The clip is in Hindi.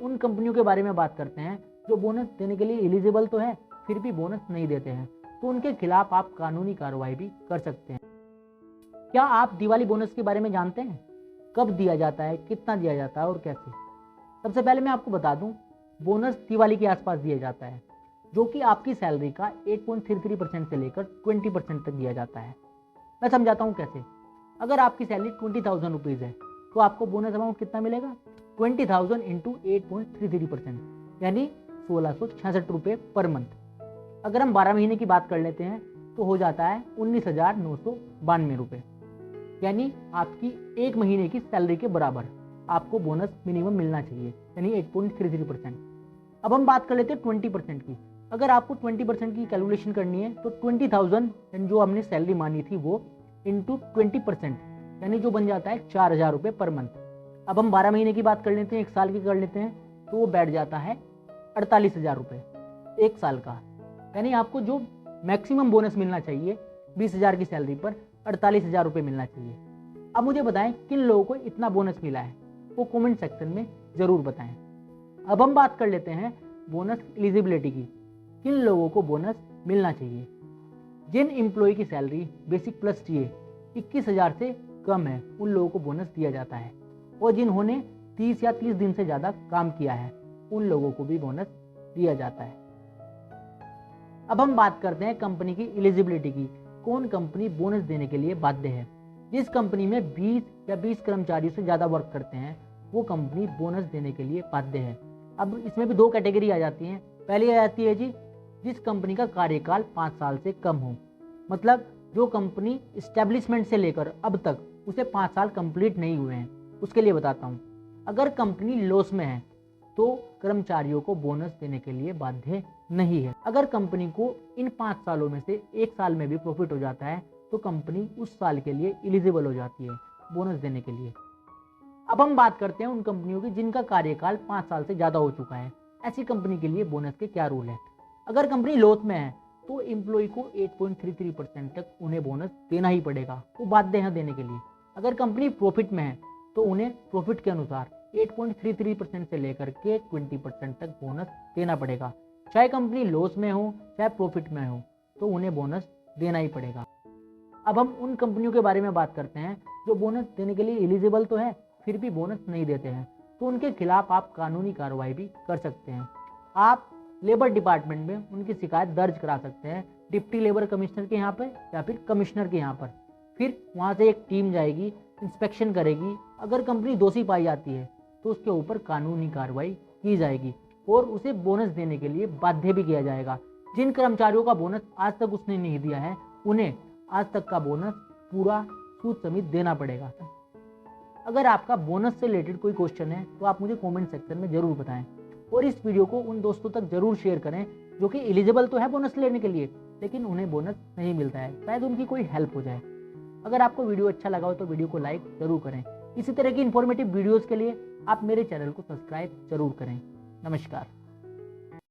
उन कंपनियों के बारे में बात करते हैं जो बोनस देने के लिए एलिजिबल तो है फिर भी बोनस नहीं देते हैं, तो उनके खिलाफ आप कानूनी कार्रवाई भी कर सकते हैं। क्या आप दिवाली बोनस के बारे में जानते हैं? कब दिया जाता है, कितना दिया जाता है और कैसे? सबसे पहले मैं आपको बता दूं, बोनस दिवाली के आसपास दिया जाता है, जो कि आपकी सैलरी का 8.33% से लेकर 20% तक दिया जाता है। मैं समझाता हूँ कैसे। अगर आपकी सैलरी 20,000 रुपीज़ है तो आपको बोनस अमाउंट कितना मिलेगा? 20,000 इंटू 8.33%, यानी 1666 रुपये पर मंथ। अगर हम 12 महीने की बात कर लेते हैं तो हो जाता है 19,992 रुपये, यानी आपकी एक महीने की सैलरी के बराबर आपको बोनस मिनिमम मिलना चाहिए, यानी 8.33%। अब हम बात कर लेते हैं 20% की। अगर आपको 20% की कैलकुलेशन करनी है तो 20,000 जो हमने सैलरी मानी थी वो इंटू 20%, यानी जो बन जाता है 4,000 रुपये पर मंथ। अब हम 12 महीने की बात कर लेते हैं, एक साल की कर लेते हैं, तो वो बैठ जाता है 48,000 रुपये एक साल का। यानी आपको जो मैक्सिमम बोनस मिलना चाहिए 20,000 की सैलरी पर 48,000 रुपये मिलना चाहिए। अब मुझे बताएं किन लोगों को इतना बोनस मिला है, वो कमेंट सेक्शन में ज़रूर बताएं। अब हम बात कर लेते हैं बोनस एलिजिबिलिटी की। किन लोगों को बोनस मिलना चाहिए? जिन एम्प्लॉय की सैलरी बेसिक प्लस टीए 21,000 से कम है उन लोगों को बोनस दिया जाता है, और जिन्होंने 30 या 30 दिन से ज़्यादा काम किया है उन लोगों को भी बोनस दिया जाता है। अब हम बात करते हैं कंपनी की एलिजिबिलिटी की। कौन कंपनी बोनस देने के लिए बाध्य है? जिस कंपनी में 20 या 20 कर्मचारियों से ज़्यादा वर्क करते हैं वो कंपनी बोनस देने के लिए बाध्य है। अब इसमें भी दो कैटेगरी आ जाती हैं। पहली आ जाती है जी, जिस कंपनी का कार्यकाल 5 साल से कम हो, मतलब जो कंपनी इस्टेब्लिशमेंट से लेकर अब तक उसे 5 साल कंप्लीट नहीं हुए हैं, उसके लिए बताता हूँ। अगर कंपनी लॉस में है तो कर्मचारियों को बोनस देने के लिए बाध्य नहीं है। अगर कंपनी को इन 5 सालों में से एक साल में भी प्रॉफिट हो जाता है तो कंपनी उस साल के लिए एलिजिबल हो जाती है बोनस देने के लिए। अब हम बात करते हैं उन कंपनियों की जिनका कार्यकाल 5 साल से ज़्यादा हो चुका है। ऐसी कंपनी के लिए बोनस के क्या रूल है? अगर कंपनी लॉस में है तो एम्प्लॉय को 8.33% तक उन्हें बोनस देना ही पड़ेगा, वो बाध्य हैं देने के लिए। अगर कंपनी प्रॉफिट में है तो उन्हें प्रॉफिट के अनुसार 8.33% से लेकर के 20% तक बोनस देना पड़ेगा। चाहे कंपनी लॉस में हो चाहे प्रॉफिट में हो तो उन्हें बोनस देना ही पड़ेगा। अब हम उन कंपनियों के बारे में बात करते हैं जो बोनस देने के लिए एलिजिबल तो है फिर भी बोनस नहीं देते हैं, तो उनके खिलाफ आप कानूनी कार्रवाई भी कर सकते हैं। आप लेबर डिपार्टमेंट में उनकी शिकायत दर्ज करा सकते हैं, डिप्टी लेबर कमिश्नर के यहाँ पर या फिर कमिश्नर के यहाँ पर। फिर वहाँ से एक टीम जाएगी, इंस्पेक्शन करेगी। अगर कंपनी दोषी पाई जाती है तो उसके ऊपर कानूनी कार्रवाई की जाएगी और उसे बोनस देने के लिए बाध्य भी किया जाएगा। जिन कर्मचारियों का बोनस आज तक उसने नहीं दिया है उन्हें आज तक का बोनस पूरा सूद समेत देना पड़ेगा। अगर आपका बोनस से रिलेटेड कोई क्वेश्चन है तो आप मुझे कमेंट सेक्शन में ज़रूर बताएं, और इस वीडियो को उन दोस्तों तक ज़रूर शेयर करें जो कि एलिजिबल तो है बोनस लेने के लिए लेकिन उन्हें बोनस नहीं मिलता है, शायद उनकी कोई हेल्प हो जाए। अगर आपको वीडियो अच्छा लगा हो तो वीडियो को लाइक ज़रूर करें। इसी तरह की इन्फॉर्मेटिव वीडियोज़ के लिए आप मेरे चैनल को सब्सक्राइब ज़रूर करें। नमस्कार।